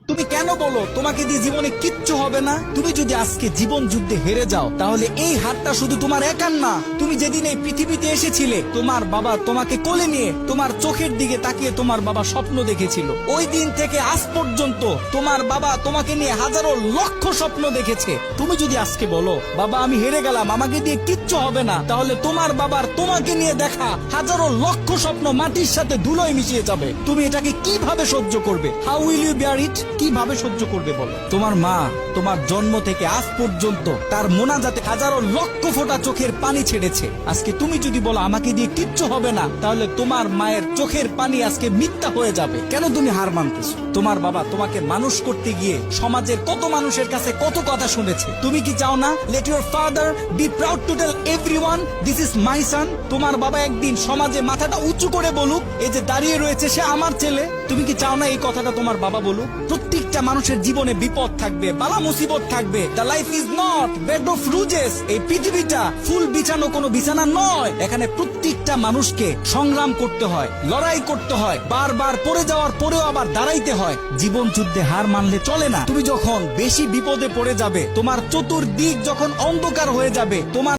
তুমি কেন বলো তোমাকে দিয়ে জীবনে কিচ্ছু হবে না? তুমি যদি আজকে জীবন যুদ্ধে হেরে যাও তাহলে এই হারটা শুধু তোমার একার না। তুমি যেদিন এই পৃথিবীতে এসেছিলে তোমার বাবা তোমাকে কোলে নিয়ে তোমার চোখের দিকে তাকিয়ে তোমার বাবা স্বপ্ন দেখেছিল। ওই দিন থেকে আজ পর্যন্ত তোমার বাবা তোমাকে নিয়ে হাজারো লক্ষ স্বপ্ন দেখেছে। তুমি যদি আজকে বলো বাবা আমি হেরে গেলাম, আমাকে দিয়ে কিচ্ছু হবে না, তাহলে তোমার বাবার তোমাকে নিয়ে দেখা হাজারো লক্ষ স্বপ্ন মাটির সাথে ধুলোয় মিশিয়ে যাবে। তুমি এটাকে কিভাবে সহ্য করবে? হাউ উইল ইউ বিয়ার ইট? কিভাবে সহ্য করবে বলো? তোমার মা তোমার জন্ম থেকে আজ পর্যন্ত তার মোনাজাতে হাজারো লক্ষ ফোঁটা চোখের পানি ছেড়েছে। আজকে তুমি যদি বলো আমাকে দিয়ে কিচ্ছু হবে না, তাহলে তোমার মায়ের চোখের পানি আজকে মিথ্যা হয়ে যাবে। কেন তুমি হার মানতেছো? তোমার বাবা তোমাকে মানুষ করতে গিয়ে সমাজের কত মানুষের কাছে কত কথা শুনেছে। তুমি কি চাও না let your father be proud to tell everyone this is my son? তোমার বাবা একদিন সমাজে মাথাটা উঁচু করে বলুক এই যে দাঁড়িয়ে রয়েছে সে আমার ছেলে। তুমি কি চাও না এই কথাটা তোমার বাবা বলুক? প্রত্যেকটা মানুষের জীবনে বিপদ থাকবে, বালা মুসিবত থাকবে। The life is not bed of roses. এই পৃথিবীটা ফুল বিছানো কোনো বিছানা নয়। এখানে প্রত্যেকটা মানুষকে সংগ্রাম করতে হয়, লড়াই করতে হয়, বারবার পড়ে যাওয়ার পরেও আবার দাঁড়াইতে হয়। জীবন যুদ্ধে হার মানলে চলে না। তুমি যখন বেশি বিপদে পড়ে যাবে, তোমার চতুর্দিক যখন অন্ধকার হয়ে যাবে, তোমার